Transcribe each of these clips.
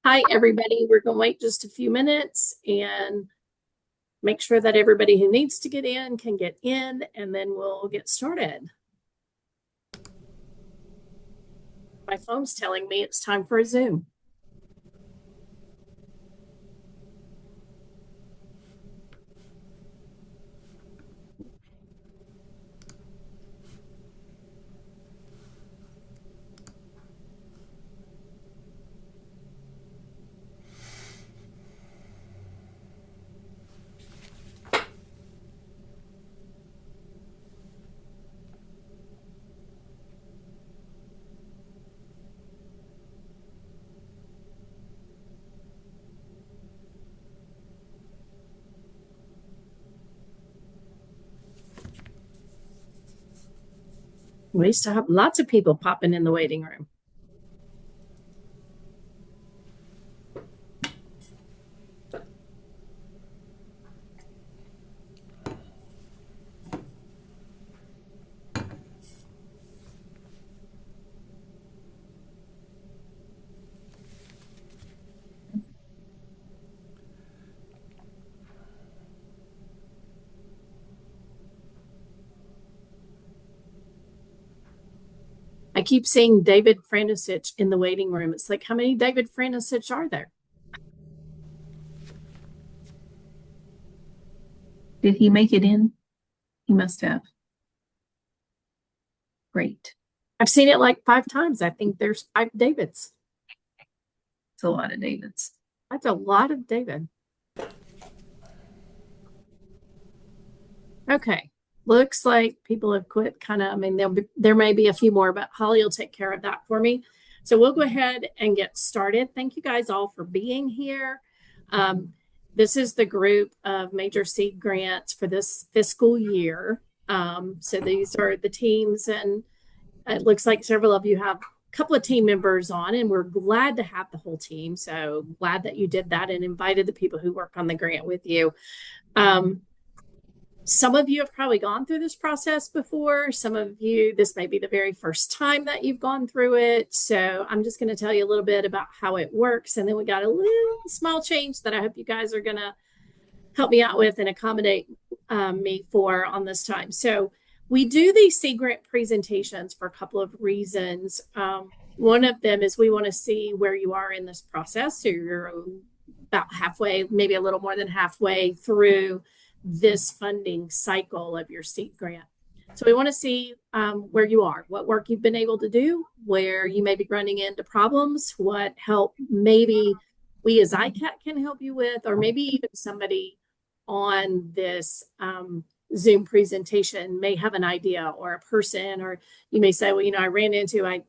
Hi, everybody. We're going to wait just a few minutes and make sure that everybody who needs to get in can get in, and then we'll get started. My phone's telling me it's time for a Zoom. We still have lots of people popping in the waiting room. I keep seeing David Francisich in the waiting room. It's like, how many David Francisich are there? Did he make it in? He must have. Great. I've seen it like 5 times. I think there's 5 Davids. It's a lot of Davids. That's a lot of David. Okay. Looks like people have quit kind of. I mean, there may be a few more, but Holly will take care of that for me. So we'll go ahead and get started. Thank you guys all for being here. This is the group of major SEAD grants for this fiscal year. So these are the teams, and it looks like several of you have a couple of team members on, and we're glad to have the whole team. So glad that you did that and invited the people who work on the grant with you. Some of you have probably gone through this process before. Some of you, this may be the very first time that you've gone through it. So I'm just going to tell you a little bit about how it works. And then we got a little small change that I hope you guys are going to help me out with and accommodate me for on this time. So we do these SEAD grant presentations for a couple of reasons. One of them is we want to see where you are in this process. So you're about halfway, maybe a little more than halfway through this funding cycle of your SEAD grant. So we want to see where you are, what work you've been able to do, where you may be running into problems, what help maybe we as ICAT can help you with, or maybe even somebody on this Zoom presentation may have an idea, or a person, or you may say, well, I ran into, I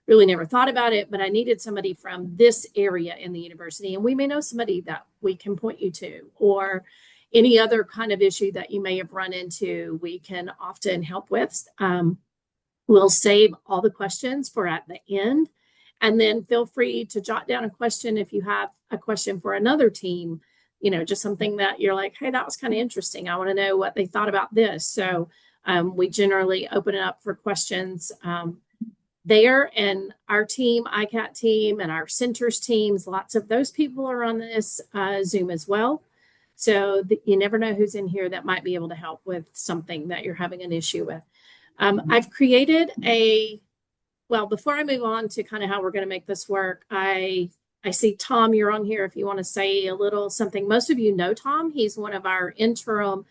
really never thought about it, but I needed somebody from this area in the university, and we may know somebody that we can point you to, or any other kind of issue that you may have run into, we can often help with. We'll save all the questions for at the end. And then feel free to jot down a question if you have a question for another team, just something that you're like, hey, that was kind of interesting. I want to know what they thought about this. So we generally open it up for questions there. And our team, ICAT team, and our centers teams, lots of those people are on this Zoom as well. So you never know who's in here that might be able to help with something that you're having an issue with. I've created before I move on to kind of how we're going to make this work, I see Tom, you're on here if you want to say a little something. Most of you know Tom. He's one of our interim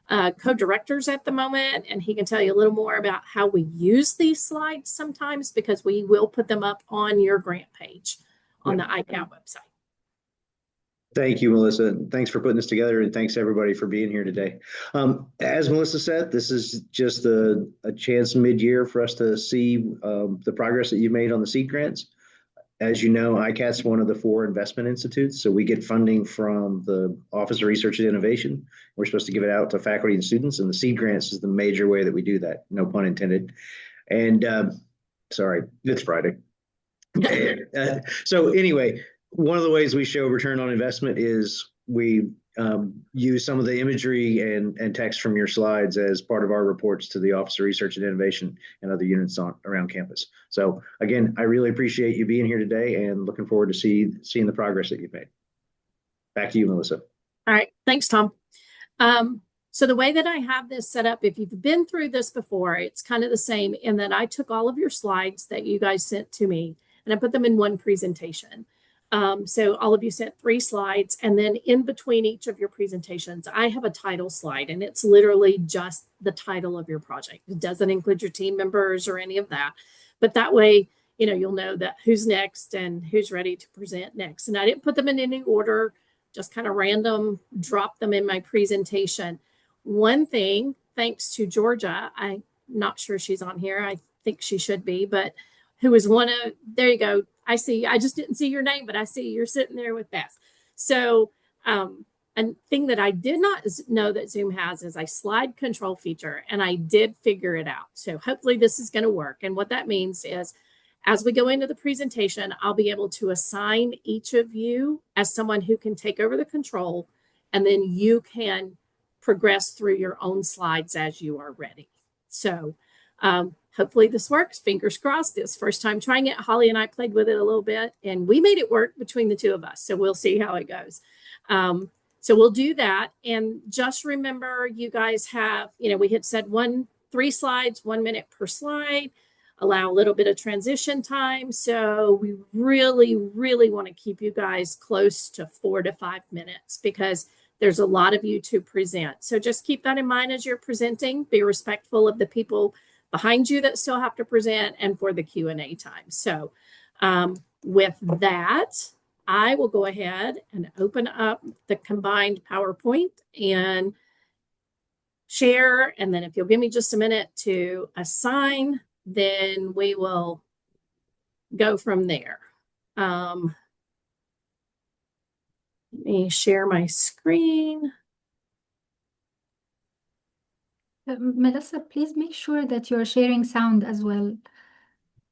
co-directors at the moment, and he can tell you a little more about how we use these slides sometimes, because we will put them up on your grant page on the ICAT website. Thank you, Melissa. Thanks for putting this together, and thanks everybody for being here today. As Melissa said, this is just a chance mid-year for us to see the progress that you've made on the SEAD grants. As you know, ICAT's one of the 4 investment institutes, so we get funding from the Office of Research and Innovation. We're supposed to give it out to faculty and students, and the SEAD grants is the major way that we do that, no pun intended. And sorry, it's Friday. So anyway, one of the ways we show return on investment is we use some of the imagery and text from your slides as part of our reports to the Office of Research and Innovation and other units around campus. So again, I really appreciate you being here today and looking forward to seeing the progress that you've made. Back to you, Melissa. All right. Thanks, Tom. So the way that I have this set up, if you've been through this before, it's kind of the same in that I took all of your slides that you guys sent to me and I put them in one presentation. So all of you sent 3 slides, and then in between each of your presentations, I have a title slide, and it's literally just the title of your project. It doesn't include your team members or any of that, but that way, you'll know that who's next and who's ready to present next. And I didn't put them in any order, just kind of random, drop them in my presentation. One thing, thanks to Georgia, I'm not sure she's on here. I think she should be, but who was there you go. I see, I just didn't see your name, but I see you're sitting there with Beth. So a thing that I did not know that Zoom has is a slide control feature, and I did figure it out. So hopefully this is going to work. And what that means is as we go into the presentation, I'll be able to assign each of you as someone who can take over the control, and then you can progress through your own slides as you are ready. So hopefully this works. Fingers crossed. It's first time trying it. Holly and I played with it a little bit, and we made it work between the 2 of us. So we'll see how it goes. So we'll do that. And just remember, you guys have, we had said 3 slides, 1 minute per slide, allow a little bit of transition time. So we really, really want to keep you guys close to 4 to 5 minutes because there's a lot of you to present. So just keep that in mind as you're presenting. Be respectful of the people behind you that still have to present and for the Q&A time. So with that, I will go ahead and open up the combined PowerPoint and share. And then if you'll give me just a minute to assign, then we will go from there. Let me share my screen. Melissa, please make sure that you're sharing sound as well,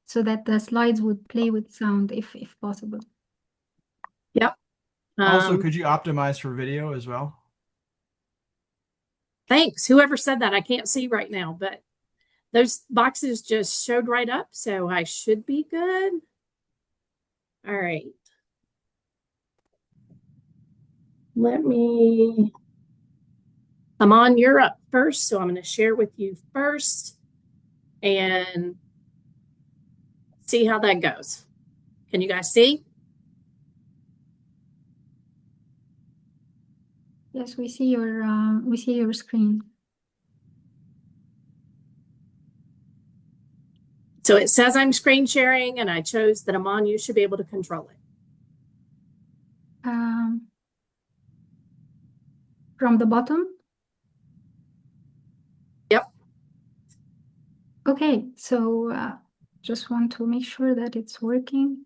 so that the slides would play with sound if possible. Yep. Also, could you optimize for video as well? Thanks. Whoever said that, I can't see right now, but those boxes just showed right up, so I should be good. All right. I'm on Europe first, so I'm going to share with you first and see how that goes. Can you guys see? Yes, we see your screen. So it says I'm screen sharing, and I chose that I'm on. You should be able to control it. From the bottom? Yep. Okay, so just want to make sure that it's working.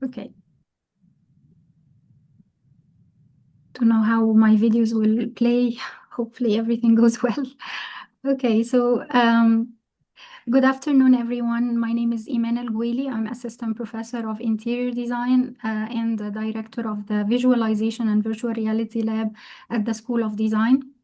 Okay. Don't know how my videos will play. Hopefully everything goes well. Okay, so good afternoon, everyone. My name is Iman El-Goueli. I'm Assistant Professor of Interior Design and the Director of the Visualization and Virtual Reality Lab at the School of Design.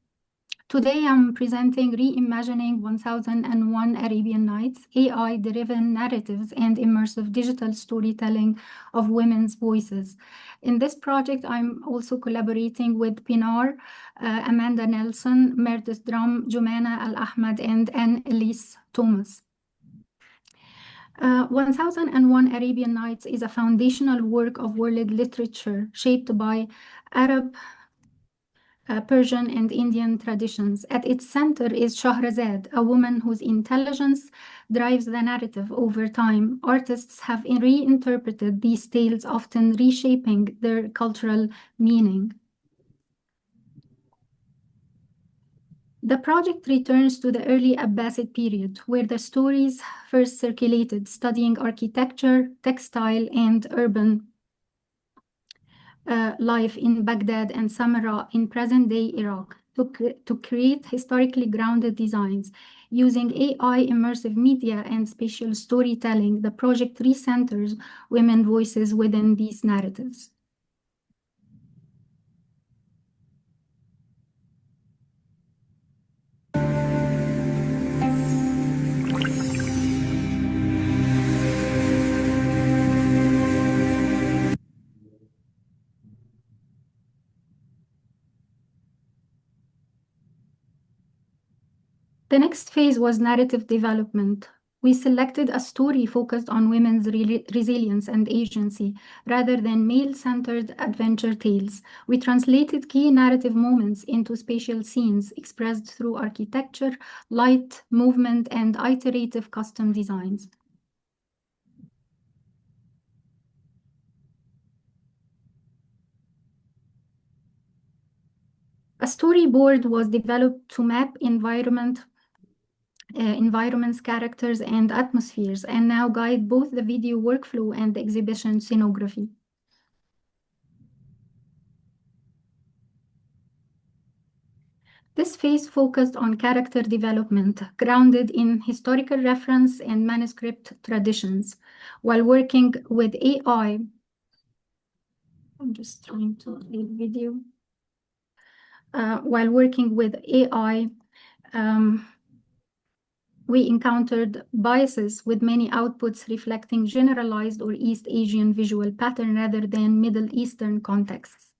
Today, I'm presenting Reimagining 1001 Arabian Nights, AI-driven narratives and immersive digital storytelling of women's voices. In this project, I'm also collaborating with Pinar, Amanda Nelson, Meredith Drum, Jumana Al-Ahmad, and Anne-Elise Thomas. 1001 Arabian Nights is a foundational work of world literature shaped by Arab, Persian and Indian traditions. At its center is Shahrazad, a woman whose intelligence drives the narrative over time. Artists have reinterpreted these tales, often reshaping their cultural meaning. The project returns to the early Abbasid period, where the stories first circulated, studying architecture, textile, and urban life in Baghdad and Samarra in present-day Iraq to create historically grounded designs. Using AI, immersive media, and spatial storytelling, the project recenters women's voices within these narratives. The next phase was narrative development. We selected a story focused on women's resilience and agency rather than male-centered adventure tales. We translated key narrative moments into spatial scenes expressed through architecture, light, movement, and iterative custom designs. A storyboard was developed to map environments, characters, and atmospheres, and now guide both the video workflow and the exhibition scenography. This phase focused on character development, grounded in historical reference and manuscript traditions, while working with AI. I'm just trying to play the video. While working with AI, we encountered biases with many outputs reflecting generalized or East Asian visual pattern rather than Middle Eastern contexts.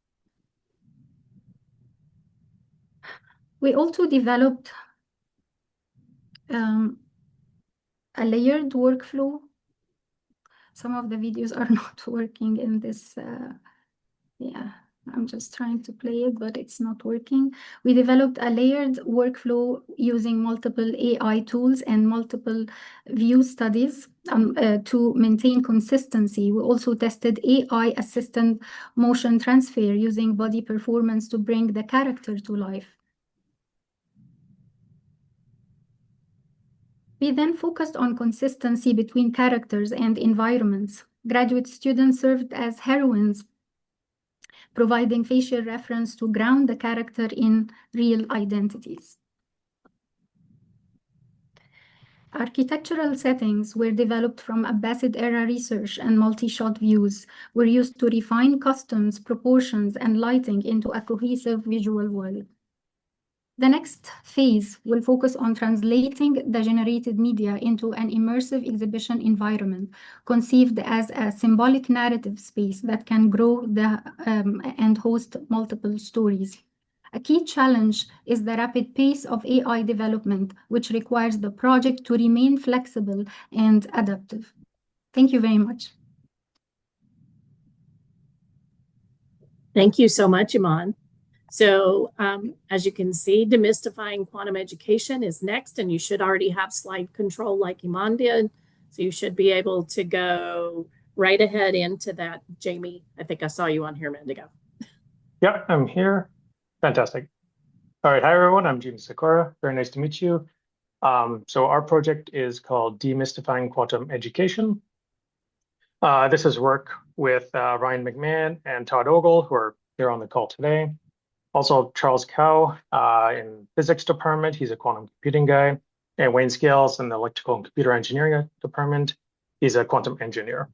We also developed a layered workflow. Some of the videos are not working in this. Yeah, I'm just trying to play it, but it's not working. We developed a layered workflow using multiple AI tools and multiple view studies to maintain consistency. We also tested AI assisted motion transfer using body performance to bring the character to life. We then focused on consistency between characters and environments. Graduate students served as heroines, providing facial reference to ground the character in real identities. Architectural settings were developed from Abbasid-era research, and multi-shot views were used to refine customs, proportions, and lighting into a cohesive visual world. The next phase will focus on translating the generated media into an immersive exhibition environment, conceived as a symbolic narrative space that can grow and host multiple stories. A key challenge is the rapid pace of AI development, which requires the project to remain flexible and adaptive. Thank you very much. Thank you so much, Iman. So as you can see, demystifying quantum education is next, and you should already have slide control like Iman did. So you should be able to go right ahead into that. Jamie, I think I saw you on here a minute ago. Yep, I'm here. Fantastic. All right, hi everyone, I'm Jamie Sakura. Very nice to meet you. So our project is called Demystifying Quantum Education. This is work with Ryan McMahon and Todd Ogle, who are here on the call today. Also, Charles Cow in physics department, he's a quantum computing guy, and Wayne Scales in the electrical and computer engineering department, he's a quantum engineer.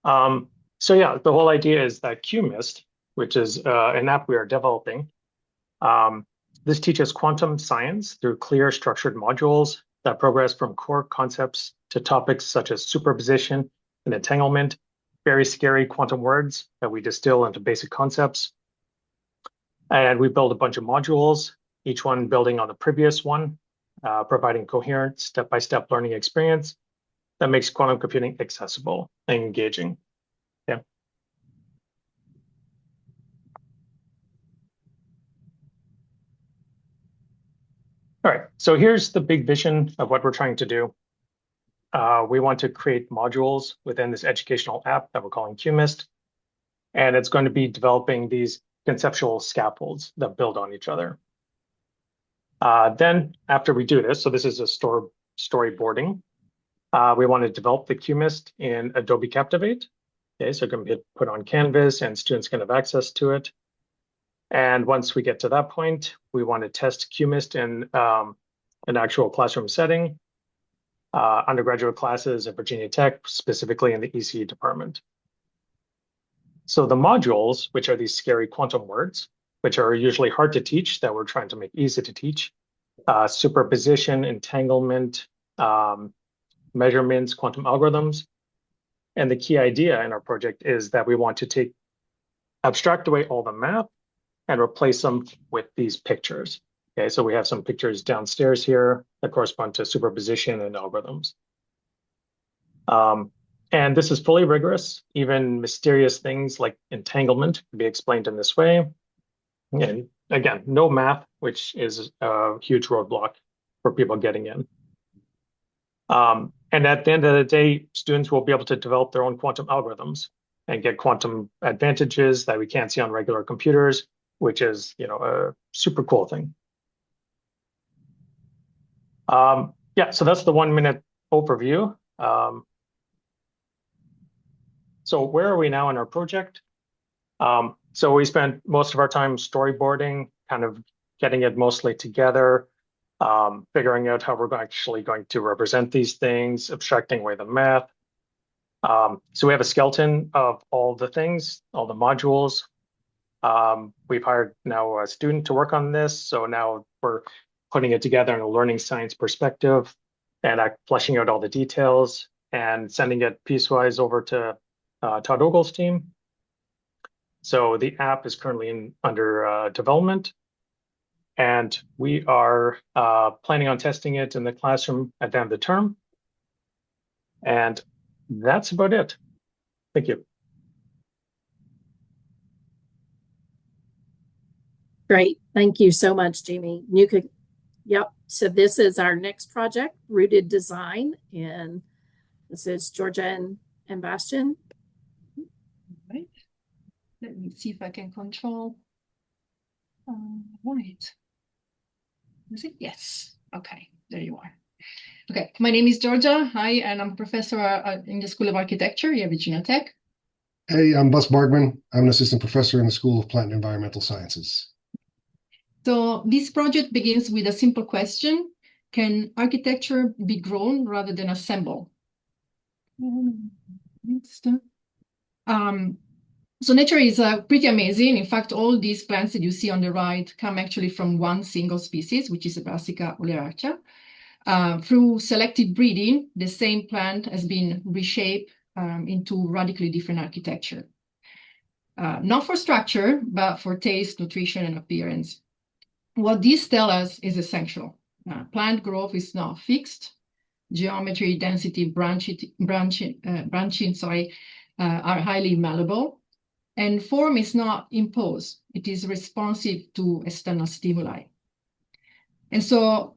So yeah, the whole idea is that QMIST, which is an app we are developing, this teaches quantum science through clear structured modules that progress from core concepts to topics such as superposition and entanglement, very scary quantum words that we distill into basic concepts. And we build a bunch of modules, each one building on the previous one, providing coherent step-by-step learning experience that makes quantum computing accessible and engaging. Yeah. All right, so here's the big vision of what we're trying to do. We want to create modules within this educational app that we're calling QMIST, and it's going to be developing these conceptual scaffolds that build on each other. Then after we do this, so this is a storyboarding, we want to develop the QMIST in Adobe Captivate. Okay, so it can be put on Canvas and students can have access to it. And once we get to that point, we want to test QMIST in an actual classroom setting, undergraduate classes at Virginia Tech, specifically in the ECE department. So the modules, which are these scary quantum words, which are usually hard to teach, that we're trying to make easy to teach, superposition, entanglement, measurements, quantum algorithms. And the key idea in our project is that we want to abstract away all the math and replace them with these pictures. Okay, so we have some pictures downstairs here that correspond to superposition and algorithms. And this is fully rigorous. Even mysterious things like entanglement can be explained in this way. And again, no math, which is a huge roadblock for people getting in. And at the end of the day, students will be able to develop their own quantum algorithms and get quantum advantages that we can't see on regular computers, which is, a super cool thing. Yeah, so that's the 1-minute overview. So where are we now in our project? So we spent most of our time storyboarding, kind of getting it mostly together, figuring out how we're actually going to represent these things, abstracting away the math. So we have a skeleton of all the things, all the modules. We've hired now a student to work on this. So now we're putting it together in a learning science perspective and fleshing out all the details and sending it piecewise over to Todd Ogle's team. So the app is currently under development, and we are planning on testing it in the classroom at the end of the term. And that's about it. Thank you. Great. Thank you so much, Jamie. You could, yep. So this is our next project, Rooted Design, and this is Georgia and Bastian. Right. Let me see if I can control. Right. Is it? Yes. Okay. There you are. Okay. My name is Georgia. Hi, and I'm a professor in the School of Architecture here at Virginia Tech. Hey, I'm Bus Bargman. I'm an assistant professor in the School of Plant and Environmental Sciences. So this project begins with a simple question. Can architecture be grown rather than assembled? So nature is pretty amazing. In fact, all these plants that you see on the right come actually from one single species, which is a Brassica oleracea. Through selective breeding, the same plant has been reshaped into radically different architecture. Not for structure, but for taste, nutrition, and appearance. What these tell us is essential. Plant growth is not fixed. Geometry, density, branching, are highly malleable. And form is not imposed. It is responsive to external stimuli. And so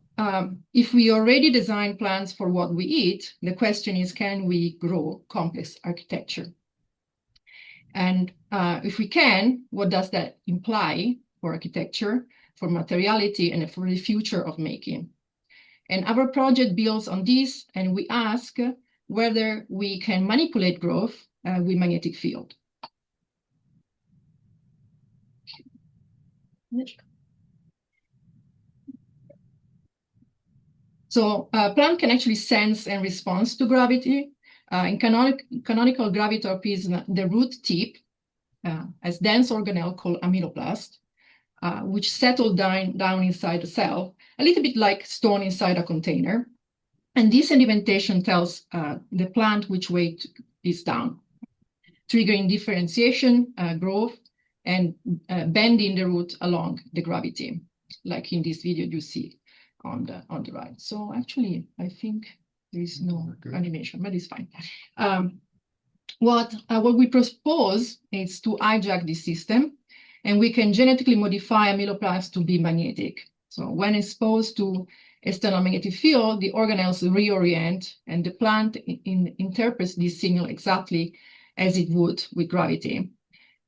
if we already design plants for what we eat, the question is, can we grow complex architecture? And if we can, what does that imply for architecture, for materiality, and for the future of making? And our project builds on this, and we ask whether we can manipulate growth with magnetic field. So a plant can actually sense and respond to gravity. In canonical gravitorp is the root tip, as dense organelle called amyloplast, which settle down inside the cell, a little bit like stone inside a container. And this sedimentation tells the plant which way is down, triggering differentiation, growth, and bending the root along the gravity, like in this video you see on the right. So actually, I think there is no animation, but it's fine. What we propose is to hijack this system, and we can genetically modify amyloplasts to be magnetic. So when exposed to external magnetic field, the organelles reorient, and the plant interprets this signal exactly as it would with gravity.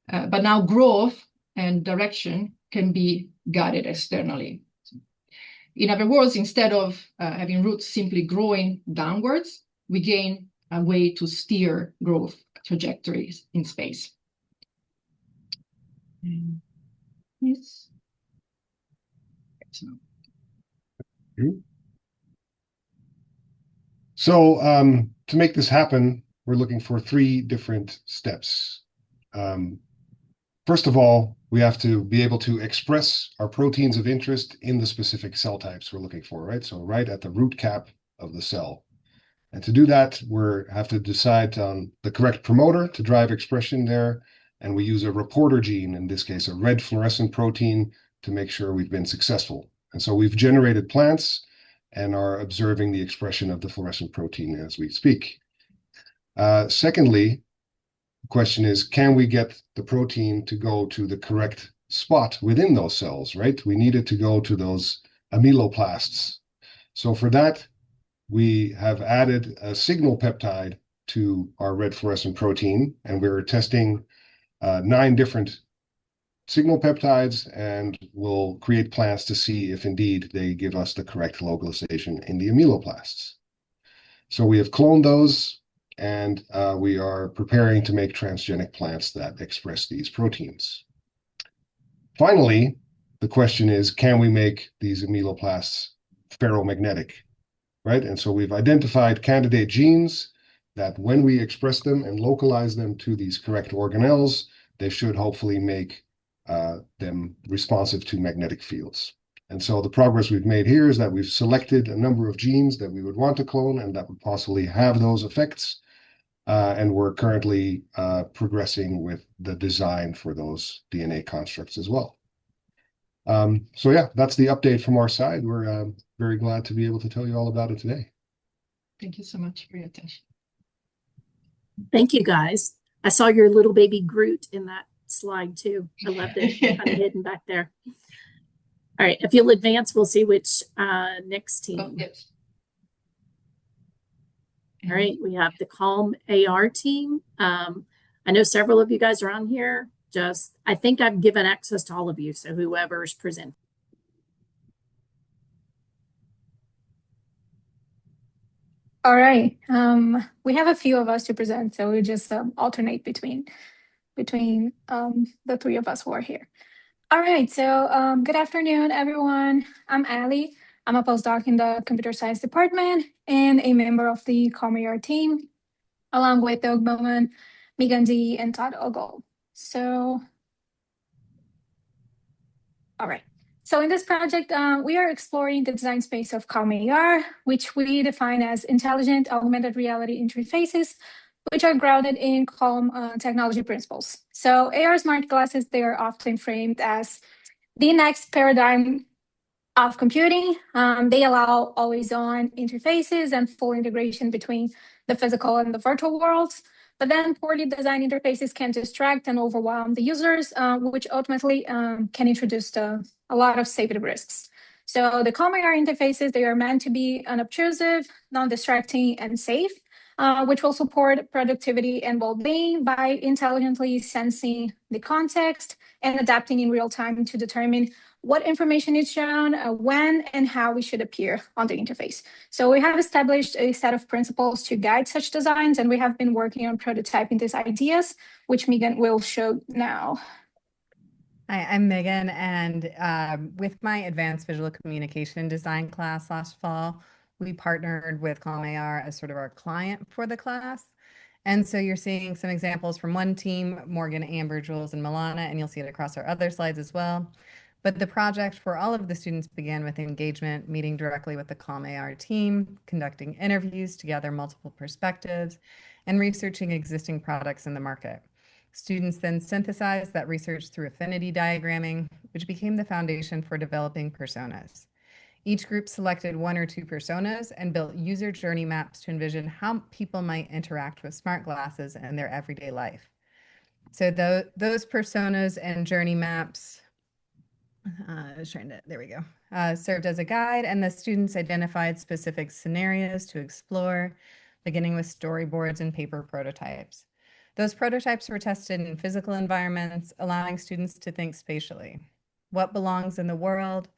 But now growth and direction can be guided externally. In other words, instead of having roots simply growing downwards, we gain a way to steer growth trajectories in space. Yes. So to make this happen, we're looking for 3 different steps. First of all, we have to be able to express our proteins of interest in the specific cell types we're looking for, right? So right at the root cap of the cell. And to do that, we have to decide on the correct promoter to drive expression there. And we use a reporter gene, in this case, a red fluorescent protein, to make sure we've been successful And so we've generated plants and are observing the expression of the fluorescent protein as we speak. Secondly, the question is, can we get the protein to go to the correct spot within those cells, right? We need it to go to those amyloplasts. So for that, we have added a signal peptide to our red fluorescent protein, and we're testing 9 different signal peptides, and we'll create plants to see if indeed they give us the correct localization in the amyloplasts. So we have cloned those, and we are preparing to make transgenic plants that express these proteins. Finally, the question is, can we make these amyloplasts ferromagnetic, right? And so we've identified candidate genes that when we express them and localize them to these correct organelles, they should hopefully make them responsive to magnetic fields. And so the progress we've made here is that we've selected a number of genes that we would want to clone and that would possibly have those effects. And we're currently progressing with the design for those DNA constructs as well. So yeah, that's the update from our side. We're very glad to be able to tell you all about it today. Thank you so much for your attention. Thank you, guys. I saw your little baby Groot in that slide too. I loved it. Kind of hidden back there. All right, if you'll advance, we'll see which next team. Oh, yes. All right, we have the Calm AR team. I know several of you guys are on here. I think I've given access to all of you, so whoever's presenting. All right. We have a few of us to present, so we just alternate between the 3 of us who are here. All right. So good afternoon, everyone. I'm Ali. I'm a postdoc in the computer science department and a member of the Calm AR team, along with Doug Bowman, Megan D, and Todd Ogle. So, all right. So in this project, we are exploring the design space of Calm AR, which we define as intelligent augmented reality interfaces, which are grounded in Calm technology principles. So AR smart glasses, they are often framed as the next paradigm of computing. They allow always-on interfaces and full integration between the physical and the virtual worlds. But then poorly designed interfaces can distract and overwhelm the users, which ultimately can introduce a lot of safety risks. So the Calm AR interfaces, they are meant to be unobtrusive, non-distracting, and safe, which will support productivity and well-being by intelligently sensing the context and adapting in real time to determine what information is shown, when, and how we should appear on the interface. So we have established a set of principles to guide such designs, and we have been working on prototyping these ideas, which Megan will show now. Hi, I'm Megan, and with my advanced visual communication design class last fall, we partnered with Calm AR as sort of our client for the class. And so you're seeing some examples from one team, Morgan, Amber, Jules, and Milana, and you'll see it across our other slides as well. But the project for all of the students began with engagement, meeting directly with the Calm AR team, conducting interviews to gather multiple perspectives, and researching existing products in the market. Students then synthesized that research through affinity diagramming, which became the foundation for developing personas. Each group selected 1 or 2 personas and built user journey maps to envision how people might interact with smart glasses in their everyday life. So those personas and journey maps, there we go, served as a guide, and the students identified specific scenarios to explore, beginning with storyboards and paper prototypes. Those prototypes were tested in physical environments, allowing students to think spatially. What belongs in the world?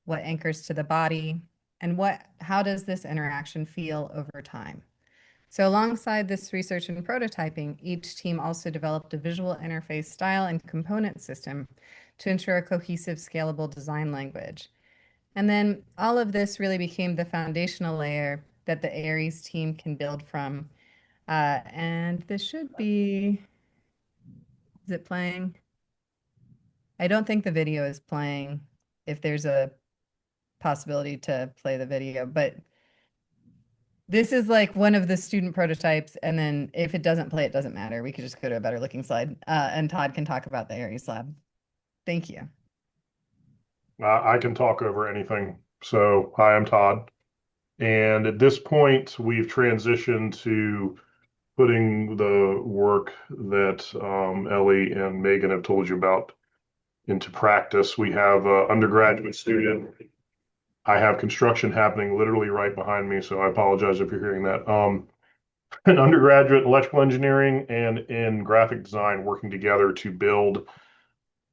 What anchors to the body? And how does this interaction feel over time? So alongside this research and prototyping, each team also developed a visual interface style and component system to ensure a cohesive, scalable design language. And then all of this really became the foundational layer that the Aries team can build from. And this should be, is it playing? I don't think the video is playing, if there's a possibility to play the video, but this is like one of the student prototypes. And then if it doesn't play, it doesn't matter. We could just go to a better looking slide, and Todd can talk about the Aries lab. Thank you. I can talk over anything. So, hi, I'm Todd. And at this point, we've transitioned to putting the work that Ellie and Megan have told you about into practice. We have an undergraduate student. I have construction happening literally right behind me, so I apologize if you're hearing that. An undergraduate in electrical engineering and in graphic design working together to build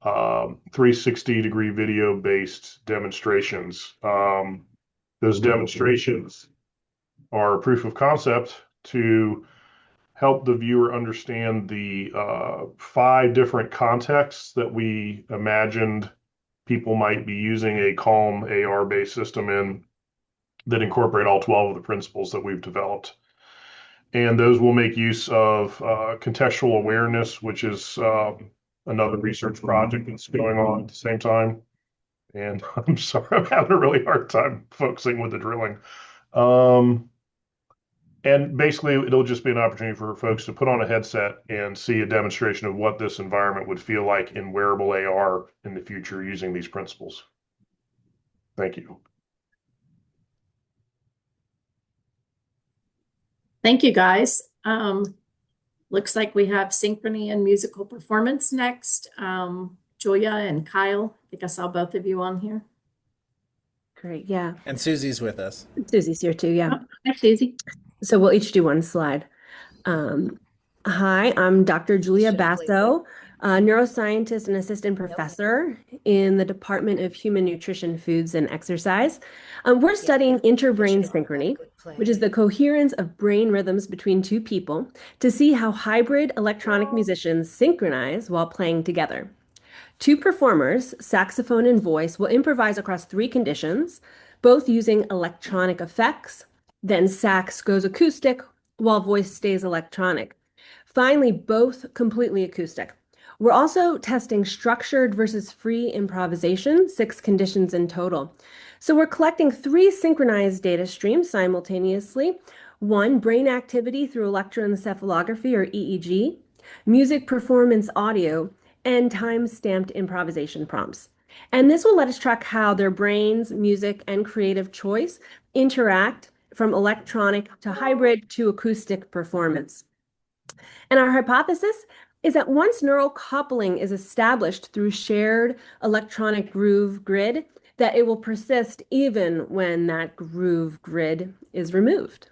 360-degree video-based demonstrations. Those demonstrations are proof of concept to help the viewer understand the 5 different contexts that we imagined people might be using a Calm AR-based system in that incorporate all 12 of the principles that we've developed. And those will make use of contextual awareness, which is another research project that's going on at the same time. And I'm sorry, I'm having a really hard time focusing with the drilling. And basically, it'll just be an opportunity for folks to put on a headset and see a demonstration of what this environment would feel like in wearable AR in the future using these principles. Thank you. Thank you, guys. Looks like we have synchrony and musical performance next. Julia and Kyle, I think I saw both of you on here. Great, yeah. And Susie's with us. Susie's here too, yeah. Oh, hi, Susie. So we'll each do one slide. Hi, I'm Dr. Julia Basso, a neuroscientist and assistant professor in the Department of Human Nutrition, Foods, and Exercise. We're studying interbrain synchrony, which is the coherence of brain rhythms between 2 people, to see how hybrid electronic musicians synchronize while playing together. 2 performers, saxophone and voice, will improvise across 3 conditions, both using electronic effects. Then sax goes acoustic while voice stays electronic. Finally, both completely acoustic. We're also testing structured versus free improvisation, 6 conditions in total. So we're collecting 3 synchronized data streams simultaneously. 1, brain activity through electroencephalography or EEG, music performance audio, and time-stamped improvisation prompts. And this will let us track how their brains, music, and creative choice interact from electronic to hybrid to acoustic performance. And our hypothesis is that once neural coupling is established through shared electronic groove grid, that it will persist even when that groove grid is removed.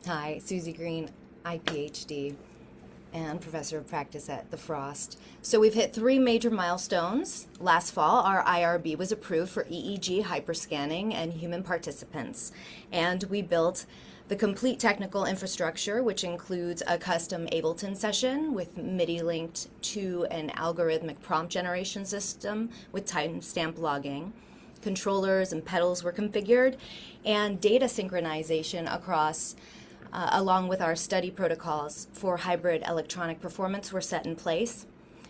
Hi, Susie Green, IPHD and professor of practice at the Frost. So we've hit 3 major milestones. Last fall, our IRB was approved for EEG hyperscanning and human participants. And we built the complete technical infrastructure, which includes a custom Ableton session with MIDI linked to an algorithmic prompt generation system with timestamp logging. Controllers and pedals were configured, and data synchronization across along with our study protocols for hybrid electronic performance were set in place.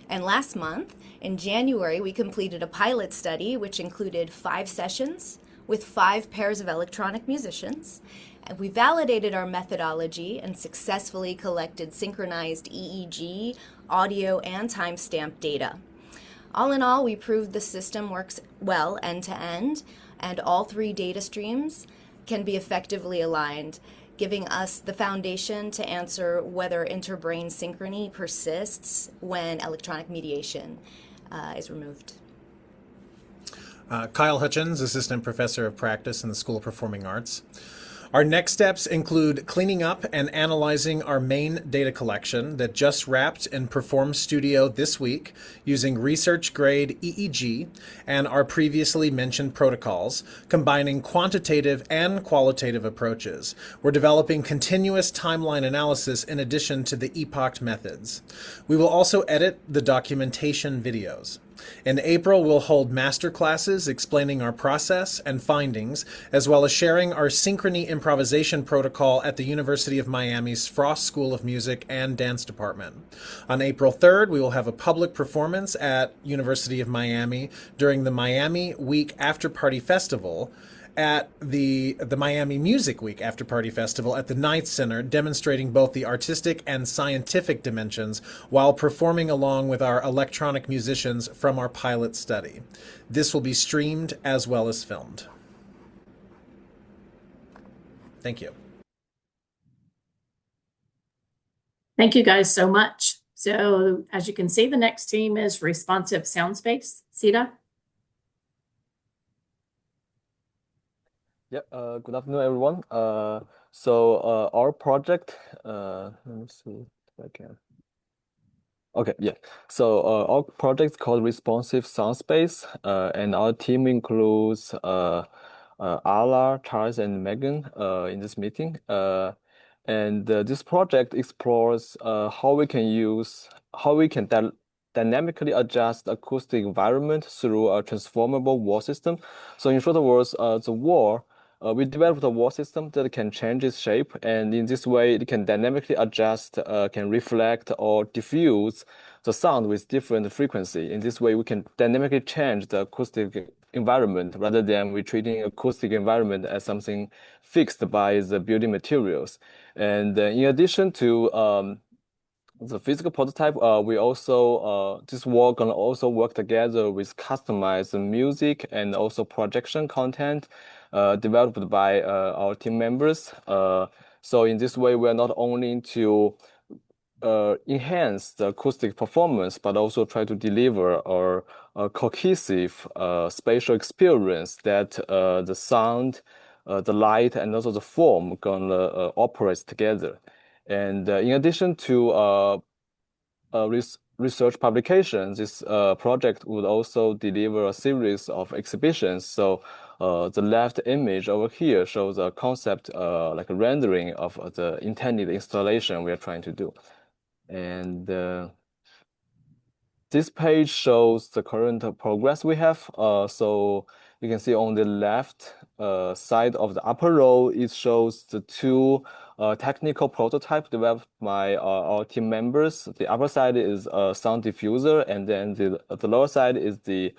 And last month, in January, we completed a pilot study which included 5 sessions with 5 pairs of electronic musicians. And we validated our methodology and successfully collected synchronized EEG, audio, and timestamp data. All in all, we proved the system works well end-to-end, and all 3 data streams can be effectively aligned, giving us the foundation to answer whether interbrain synchrony persists when electronic mediation is removed. Kyle Hutchins, Assistant Professor of Practice in the School of Performing Arts. Our next steps include cleaning up and analyzing our main data collection that just wrapped in Perform Studio this week using research-grade EEG and our previously mentioned protocols, combining quantitative and qualitative approaches. We're developing continuous timeline analysis in addition to the epoch methods. We will also edit the documentation videos. In April, we'll hold master classes explaining our process and findings, as well as sharing our synchrony improvisation protocol at the University of Miami's Frost School of Music and Dance Department. On April 3rd, we will have a public performance at University of Miami during the Miami Week After Party Festival, at the Miami Music Week After Party Festival at the Ninth Center, demonstrating both the artistic and scientific dimensions while performing along with our electronic musicians from our pilot study. This will be streamed as well as filmed. Thank you. Thank you guys so much. So as you can see, the next team is Responsive Soundspace. Sita? Yeah, good afternoon, everyone. Our project, let me see if I can. Okay, yeah. Our project is called Responsive Soundspace, and our team includes Ala, Charles, and Megan in this meeting. This project explores how we can dynamically adjust the acoustic environment through a transformable wall system. So in short words, the wall, we developed a wall system that can change its shape, and in this way, it can dynamically adjust, can reflect or diffuse the sound with different frequency. In this way, we can dynamically change the acoustic environment rather than we treating acoustic environment as something fixed by the building materials. And in addition to the physical prototype, we also this work gonna also work together with customized music and also projection content developed by our team members. So in this way, we are not only to enhance the acoustic performance, but also try to deliver a cohesive spatial experience that the sound, the light, and also the form gonna operate together. And in addition to research publications, this project would also deliver a series of exhibitions. So the left image over here shows a concept, like a rendering of the intended installation we are trying to do. And this page shows the current progress we have. So you can see on the left side of the upper row, it shows the two technical prototypes developed by our team members. The upper side is a sound diffuser, and then the lower side is the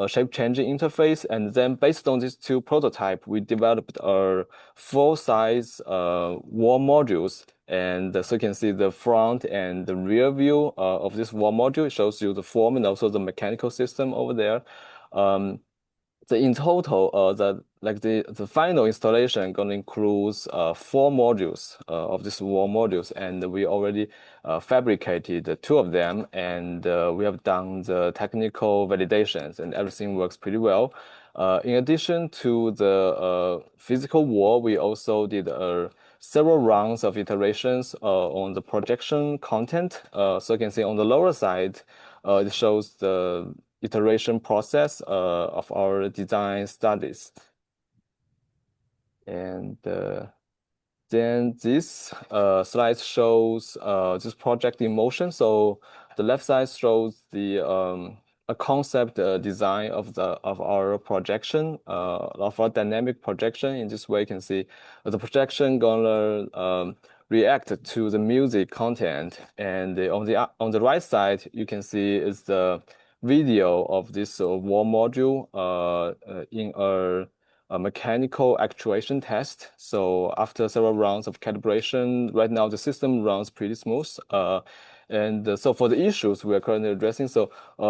shape-changing interface. And then based on these two prototypes, we developed a full-size wall modules. And so you can see the front and the rear view of this wall module. It shows you the form and also the mechanical system over there. In total, the final installation gonna include 4 modules of these wall modules, and we already fabricated 2 of them, and we have done the technical validations, and everything works pretty well. In addition to the physical wall, we also did several rounds of iterations on the projection content. So you can see on the lower side, it shows the iteration process of our design studies. And then this slide shows this project in motion. So the left side shows the a concept design of our projection, of our dynamic projection. In this way, you can see the projection gonna react to the music content. And on the right side, you can see is the video of this wall module in a mechanical actuation test. So after several rounds of calibration, right now the system runs pretty smooth. So for the issues we are currently addressing,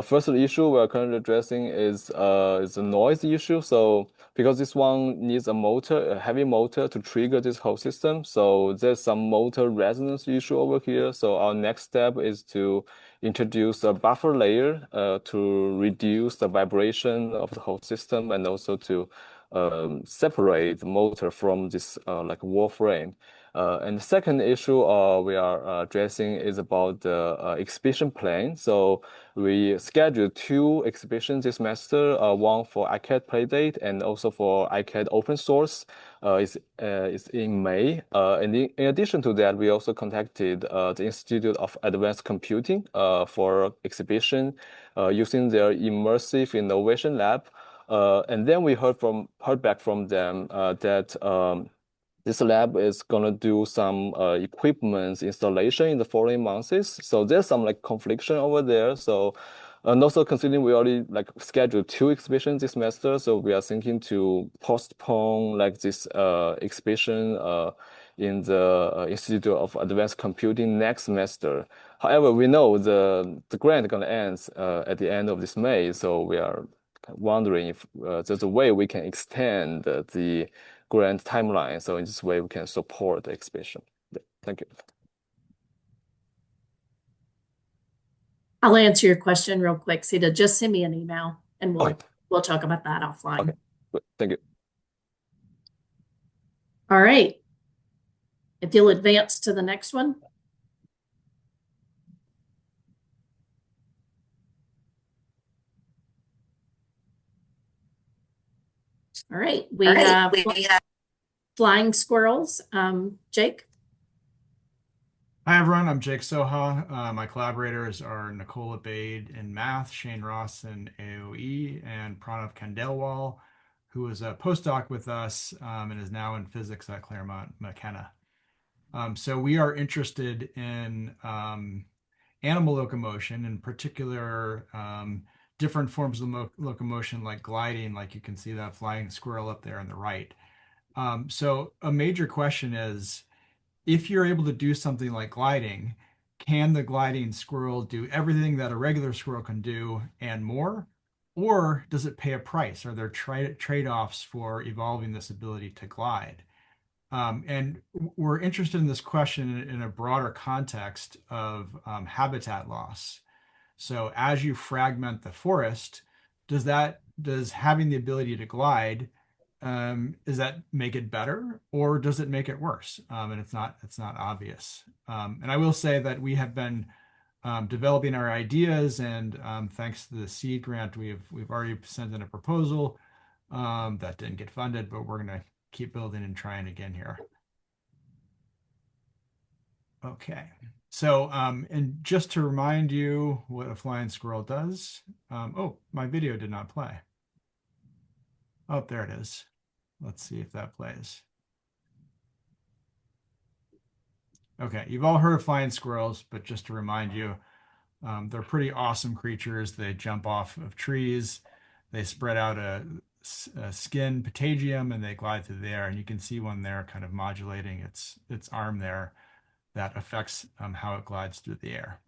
first issue we are currently addressing is the noise issue. So because this one needs a heavy motor to trigger this whole system, so there's some motor resonance issue over here. So our next step is to introduce a buffer layer to reduce the vibration of the whole system, and also to separate the motor from this like wall frame. And the second issue we are addressing is about the exhibition plan. So we scheduled 2 exhibitions this semester, one for ICAD Playdate and also for ICAD Open Source. Is in May. And in addition to that, we also contacted the Institute of Advanced Computing for exhibition using their Immersive Innovation Lab. And then we heard back from them that this lab is gonna do some equipment installation in the following months. So there's some like confliction over there. So And also considering we already like scheduled 2 exhibitions this semester, so we are thinking to postpone like this exhibition in the Institute of Advanced Computing next semester. However, we know the grant is going to end at the end of this May, so we are wondering if there's a way we can extend the grant timeline. So in this way, we can support the exhibition. Thank you. I'll answer your question real quick, Sita. Just send me an email and we'll Okay. we'll talk about that offline. Okay. Good. Thank you. All right. If you'll advance to the next one. All right. We have flying squirrels. Jake? Hi, everyone. I'm Jake Soha. My collaborators are Nicola Bade in math, Shane Ross in AOE, and Pranav Khandelwal, who is a postdoc with us and is now in physics at Claremont McKenna. So we are interested in animal locomotion, in particular different forms of locomotion like gliding, like you can see that flying squirrel up there on the right. So a major question is, if you're able to do something like gliding, can the gliding squirrel do everything that a regular squirrel can do and more? Or does it pay a price? Are there trade-offs for evolving this ability to glide? And we're interested in this question in a broader context of habitat loss. So as you fragment the forest, does having the ability to glide, does that make it better or does it make it worse? And it's not obvious. And I will say that we have been developing our ideas, and thanks to the SEAD grant, we've already sent in a proposal that didn't get funded, but we're going to keep building and trying again here. Okay. So, and just to remind you what a flying squirrel does. Oh, my video did not play. Oh, there it is. Let's see if that plays. Okay, you've all heard of flying squirrels, but just to remind you, they're pretty awesome creatures. They jump off of trees. They spread out a skin patagium and they glide through the air. And you can see one there kind of modulating its arm there that affects how it glides through the air.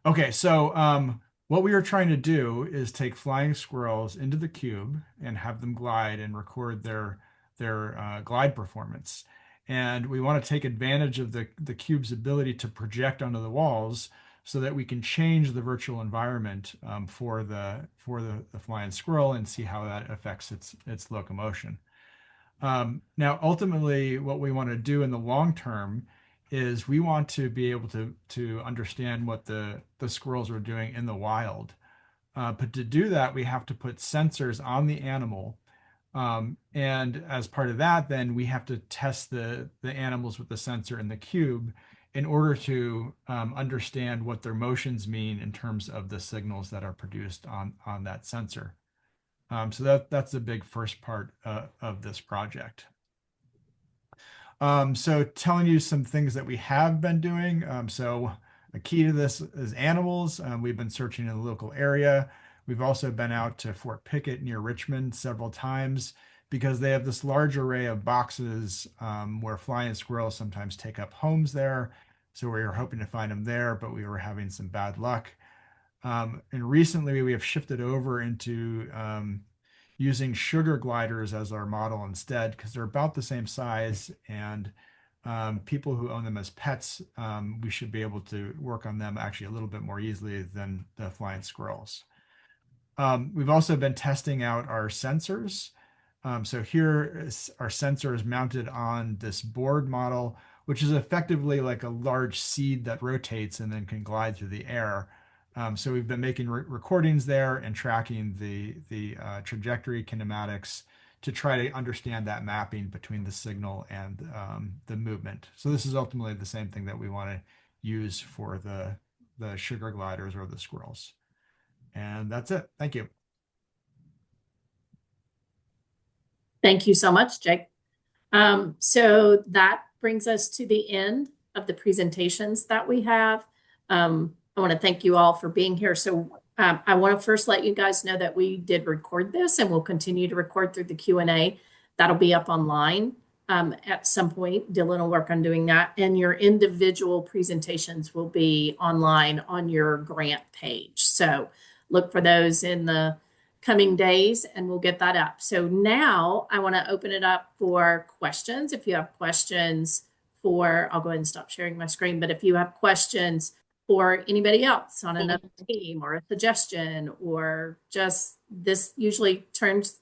Okay, so what we are trying to do is take flying squirrels into the cube and have them glide and record their glide performance. And we want to take advantage of the cube's ability to project onto the walls so that we can change the virtual environment for the flying squirrel and see how that affects its locomotion. Now, ultimately, what we want to do in the long term is we want to be able to understand what the squirrels are doing in the wild. But to do that, we have to put sensors on the animal. And as part of that, then we have to test the animals with the sensor in the cube in order to understand what their motions mean in terms of the signals that are produced on that sensor. So that's the big first part of this project. So telling you some things that we have been doing. So a key to this is animals. We've been searching in the local area. We've also been out to Fort Pickett near Richmond several times because they have this large array of boxes where flying squirrels sometimes take up homes there. So we were hoping to find them there, but we were having some bad luck. And recently we have shifted over into using sugar gliders as our model instead, because they're about the same size, and people who own them as pets, we should be able to work on them actually a little bit more easily than the flying squirrels. We've also been testing out our sensors. So here our sensor is mounted on this board model, which is effectively like a large seed that rotates and then can glide through the air. So we've been making recordings there and tracking the trajectory kinematics to try to understand that mapping between the signal and the movement. So this is ultimately the same thing that we want to use for the sugar gliders or the squirrels. And that's it. Thank you. Thank you so much, Jake. So that brings us to the end of the presentations that we have. I want to thank you all for being here. So I want to first let you guys know that we did record this and we'll continue to record through the Q&A. That'll be up online at some point. Dylan will work on doing that. And your individual presentations will be online on your grant page. So look for those in the coming days and we'll get that up. So now I want to open it up for questions. If you have questions I'll go ahead and stop sharing my screen, but if you have questions for anybody else on another team or a suggestion or just this usually turns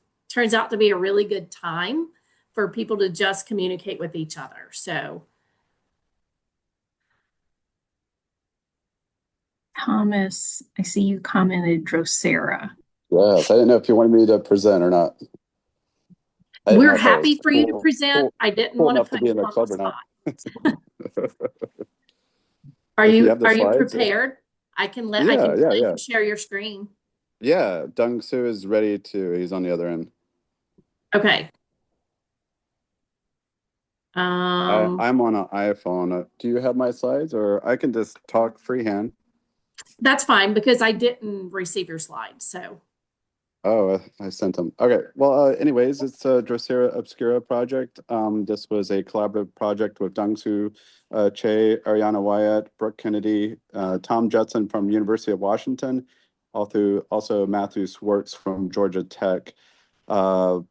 out to be a really good time for people to just communicate with each other. So Thomas, I see you commented Drosera. Yes, I didn't know if you wanted me to present or not. We're happy for you to present. I didn't want to put you on the spot. Are you prepared? I can share your screen. Yeah, Dung Soo is ready to. He's on the other end. Okay. I'm on an iPhone. Do you have my slides, or I can just talk freehand? That's fine because I didn't receive your slides. So. Oh, I sent them. Okay. Well, anyways, it's a Drosera Obscura project. This was a collaborative project with Dung Soo, Che, Ariana Wyatt, Brooke Kennedy, Tom Judson from University of Washington, also Matthew Swartz from Georgia Tech. We're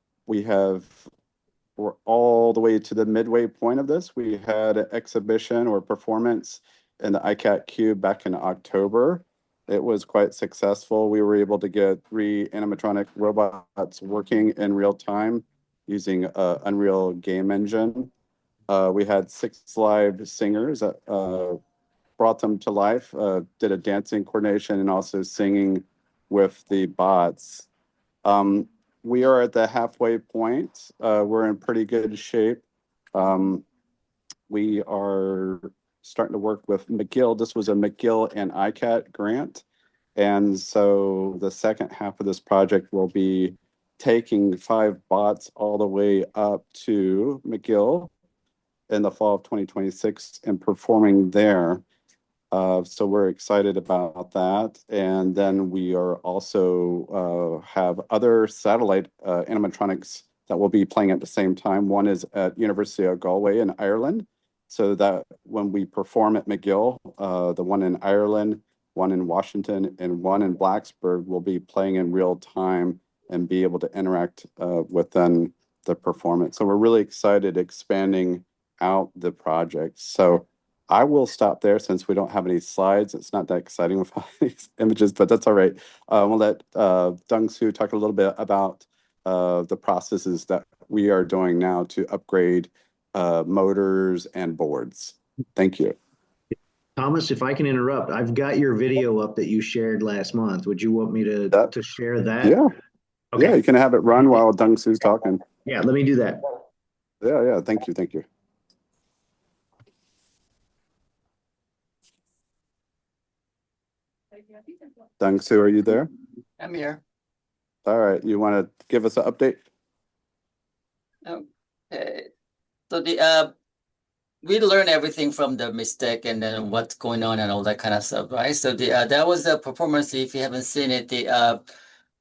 all the way to the midway point of this. We had an exhibition or performance in the ICAT Cube back in October. It was quite successful. We were able to get 3 animatronic robots working in real time using Unreal Game Engine. We had 6 live singers that brought them to life, did a dancing coordination and also singing with the bots. We are at the halfway point. We're in pretty good shape. We are starting to work with McGill. This was a McGill and ICAT grant. And so the second half of this project will be taking 5 bots all the way up to McGill in the fall of 2026 and performing there. So we're excited about that. And then we are also have other satellite animatronics that will be playing at the same time. One is at University of Galway in Ireland. So that when we perform at McGill, the one in Ireland, one in Washington, and one in Blacksburg will be playing in real time and be able to interact within the performance. So we're really excited expanding out the project. So I will stop there since we don't have any slides. It's not that exciting with all these images, but that's all right. We'll let Dung Soo talk a little bit about the processes that we are doing now to upgrade motors and boards. Thank you. Thomas, if I can interrupt, I've got your video up that you shared last month. Would you want me to share that? Yeah. Okay. Yeah, you can have it run while Dung Soo's talking. Yeah, let me do that. Yeah, thank you. Dung Soo, are you there? I'm here. All right, you want to give us an update? Okay. So we learn everything from the mistake and then what's going on and all that kind of stuff, right? So that was the performance. If you haven't seen it,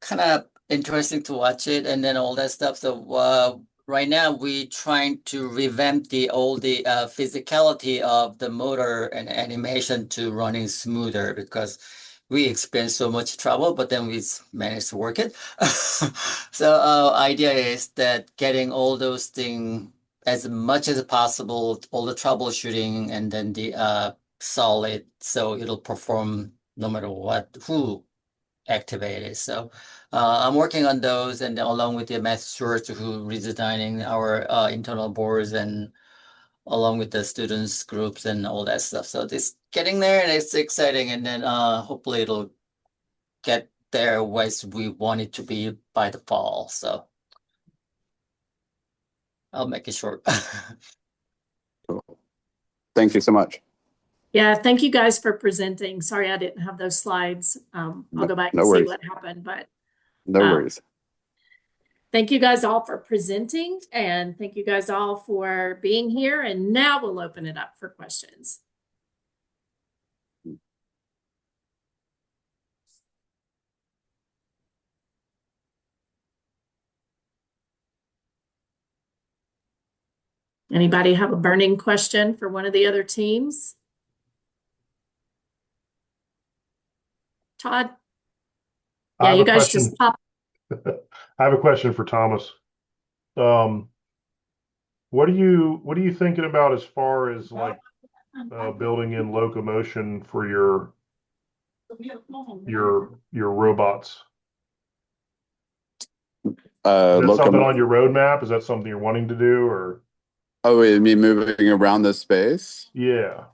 kind of interesting to watch it and then all that stuff. So right now we trying to revamp the physicality of the motor and animation to running smoother because we experienced so much trouble, but then we managed to work it. So our idea is that getting all those things as much as possible, all the troubleshooting and then the solid, so it'll perform no matter who activate it. So I'm working on those and along with the masters who redesigning our internal boards and along with the students groups and all that stuff. So this getting there and it's exciting and then hopefully it'll get there as we want it to be by the fall. So I'll make it short. Cool. Thank you so much. Yeah, thank you guys for presenting. Sorry I didn't have those slides. I'll go back and see what happened, but no worries. Thank you guys all for presenting and thank you guys all for being here. And now we'll open it up for questions. Anybody have a burning question for one of the other teams? Todd? I Yeah, have you a guys question. just pop. I have a question for Thomas. What are you thinking about as far as like building in locomotion for your robots? Is that something on your roadmap? Is that something you're wanting to do, or? Oh, you mean moving around the space? Yeah.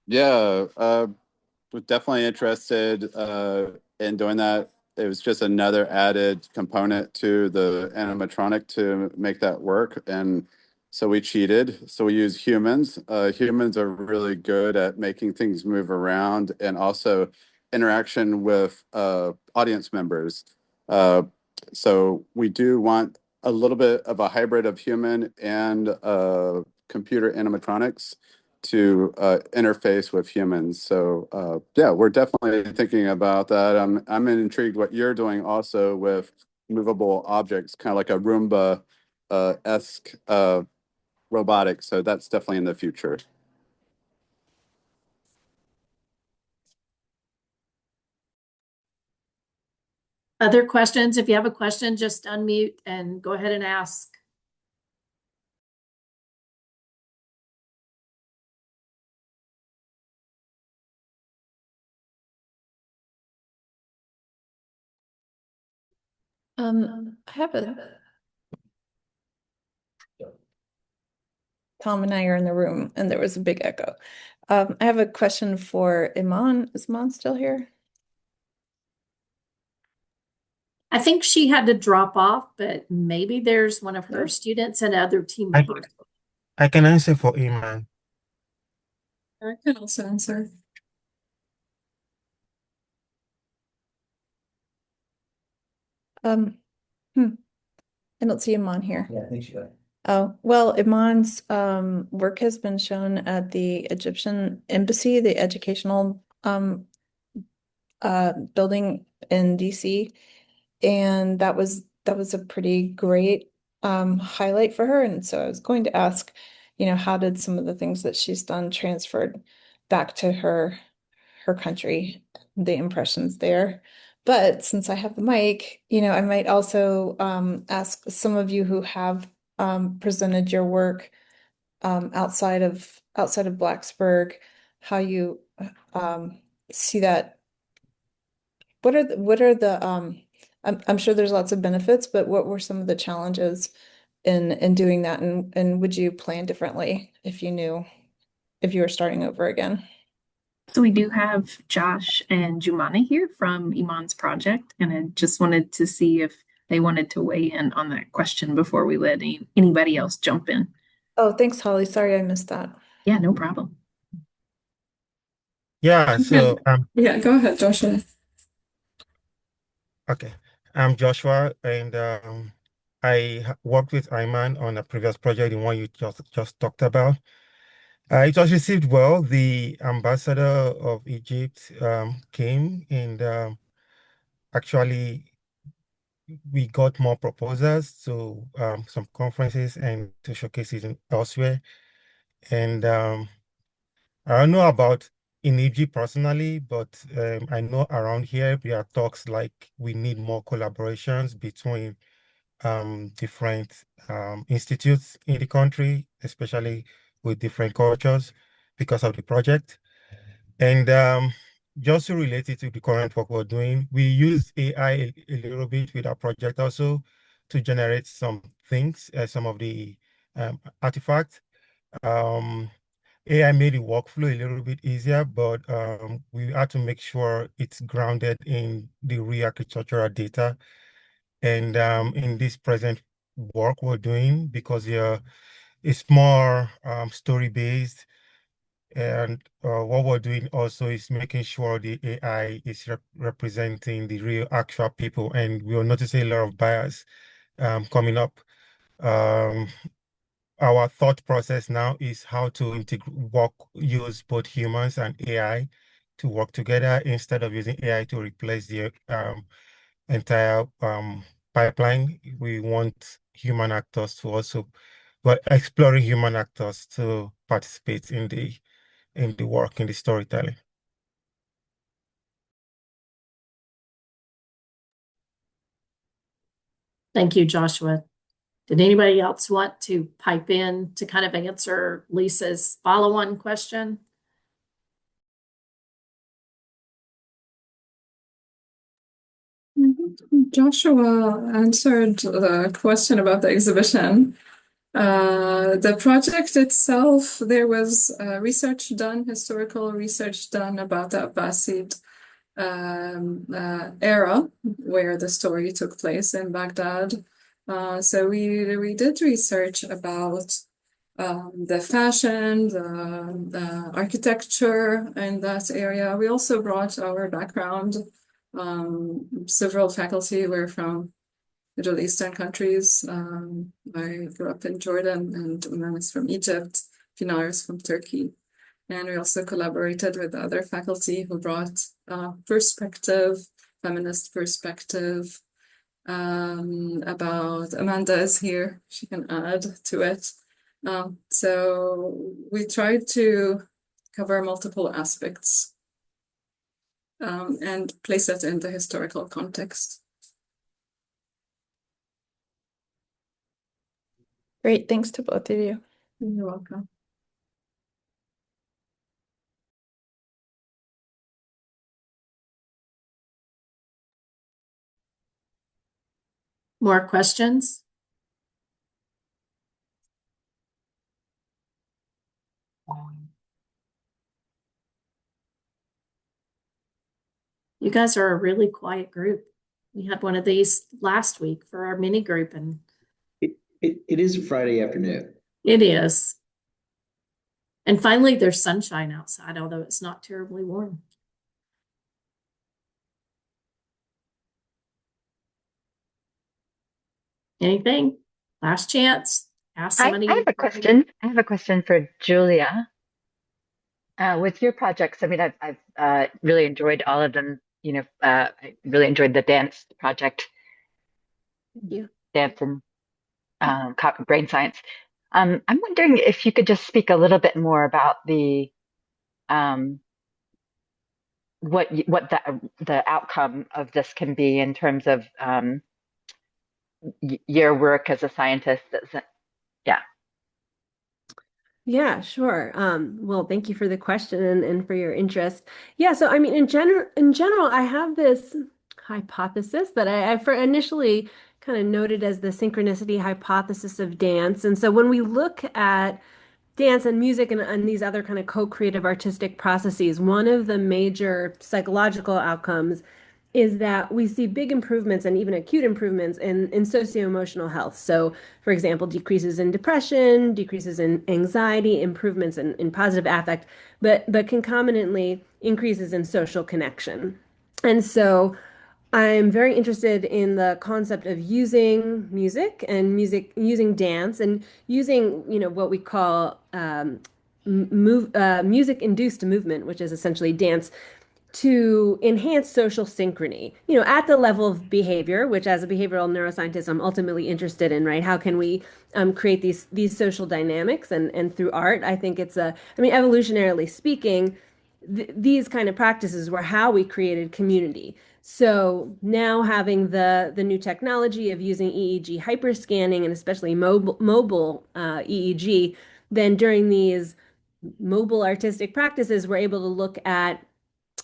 Yeah, was definitely interested in doing that. It was just another added component to the animatronic to make that work. And so we cheated. So we use humans. Humans are really good at making things move around and also interaction with audience members. So we do want a little bit of a hybrid of human and computer animatronics to interface with humans. So yeah, we're definitely thinking about that. I'm intrigued what you're doing also with movable objects, kind of like a Roomba esque robotics. So that's definitely in the future. Other questions? If you have a question, just unmute and go ahead and ask. I have Tom and I are in the room and there was a big echo. I have a question for Iman. Is Iman still here? I think she had to drop off, but maybe there's one of her students and other team members. I can answer for Iman. I can also answer. Um, I don't see Iman here. Yeah, I think she got it. Oh, well, Iman's work has been shown at the Egyptian Embassy, the educational building in DC. And that was a pretty great highlight for her. And so I was going to ask, how did some of the things that she's done transferred back to her country, the impressions there. But since I have the mic, I might also ask some of you who have presented your work outside of Blacksburg, how you see that. What are the I'm sure there's lots of benefits, but what were some of the challenges in doing that, and would you plan differently if you were starting over again? So we do have Josh and Jumana here from Iman's project, and I just wanted to see if they wanted to weigh in on that question before we let anybody else jump in. Oh, thanks, Holly. Sorry I missed that. Yeah, no problem. Yeah, so Yeah, go ahead, Joshua. okay. I'm Joshua, and I worked with Iman on a previous project, the one you just talked about. It was received well. The ambassador of Egypt came, and actually we got more proposals to some conferences and to showcase it elsewhere. And I don't know about in Egypt personally, but I know around here there are talks like we need more collaborations between different institutes in the country, especially with different cultures because of the project. And just to relate it to the current work we're doing, we use AI a little bit with our project also to generate some things, some of the artifacts. AI made the workflow a little bit easier, but we had to make sure it's grounded in the real architectural data. And in this present work we're doing, because it's more story-based, and what we're doing also is making sure the AI is representing the real actual people, and we'll notice a lot of bias coming up. Our thought process now is how to use both humans and AI to work together instead of using AI to replace the entire pipeline. We want human actors to also but exploring human actors to participate in the work, in the storytelling. Thank you, Joshua. Did anybody else want to pipe in to kind of answer Lisa's follow-on question? Joshua answered the question about the exhibition. The project itself, there was research done, historical research done about the Abbasid era where the story took place in Baghdad. So we did research about the fashion, the architecture in that area. We also brought our background. Several faculty were from Middle Eastern countries. I grew up in Jordan, and Uman is from Egypt, Pinar is from Turkey. And we also collaborated with other faculty who brought perspective, feminist perspective. About Amanda is here, she can add to it. So we tried to cover multiple aspects and place it in the historical context. Great, thanks to both of you. You're welcome. More questions? You guys are a really quiet group. We had one of these last week for our mini group, and It is a Friday afternoon. it is. And finally, there's sunshine outside, although it's not terribly warm. Anything? Last chance. Ask somebody. I have a question. I have a question for Julia. With your projects, I mean, I've really enjoyed all of them. You know, I really enjoyed the dance project. Thank you. Dance and brain science. I'm wondering if you could just speak a little bit more about the what the outcome of this can be in terms of your work as a scientist. Yeah. Yeah, sure. Well, thank you for the question and for your interest. Yeah, so I mean, in general, I have this hypothesis that I initially kind of noted as the synchronicity hypothesis of dance. And so when we look at dance and music and these other kind of co-creative artistic processes, one of the major psychological outcomes is that we see big improvements and even acute improvements in socio-emotional health. So, for example, decreases in depression, decreases in anxiety, improvements in positive affect, but concomitantly increases in social connection. And so I'm very interested in the concept of using music and using dance and using, what we call music-induced movement, which is essentially dance, to enhance social synchrony, at the level of behavior, which as a behavioral neuroscientist, I'm ultimately interested in, right? How can we create these social dynamics and through art? I think evolutionarily speaking, these kind of practices were how we created community. So now having the new technology of using EEG hyperscanning and especially mobile EEG, then during these mobile artistic practices, we're able to look at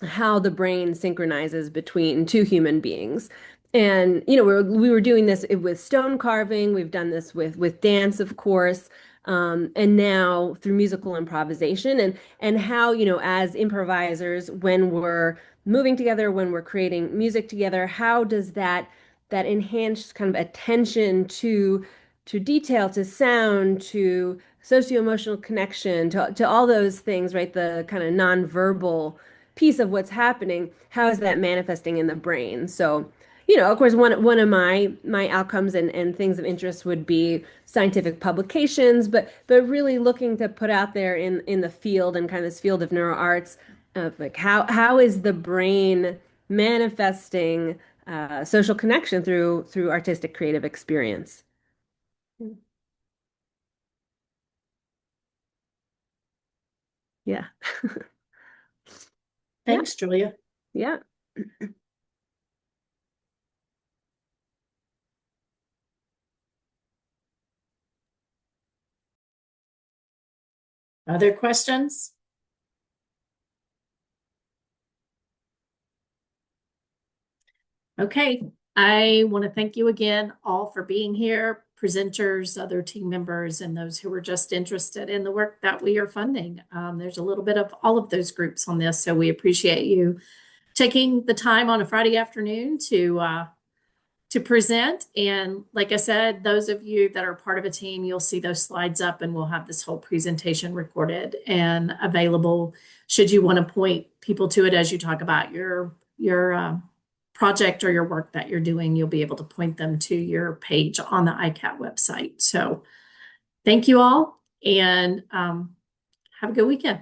how the brain synchronizes between two human beings. And we were doing this with stone carving. We've done this with dance, of course, and now through musical improvisation and how as improvisers, when we're moving together, when we're creating music together, how does that enhanced kind of attention to detail, to sound, to socio-emotional connection, to all those things, right? The kind of nonverbal piece of what's happening, how is that manifesting in the brain? So, of course, one of my outcomes and things of interest would be scientific publications, but really looking to put out there in the field and kind of this field of neuroarts, like how is the brain manifesting social connection through artistic creative experience? Yeah. Thanks, Julia. Yeah. Other questions? Okay, I want to thank you again all for being here, presenters, other team members, and those who are just interested in the work that we are funding. There's a little bit of all of those groups on this, so we appreciate you taking the time on a Friday afternoon to present. And like I said, those of you that are part of a team, you'll see those slides up and we'll have this whole presentation recorded and available should you want to point people to it as you talk about your project or your work that you're doing. You'll be able to point them to your page on the ICAT website. So thank you all, and have a good weekend.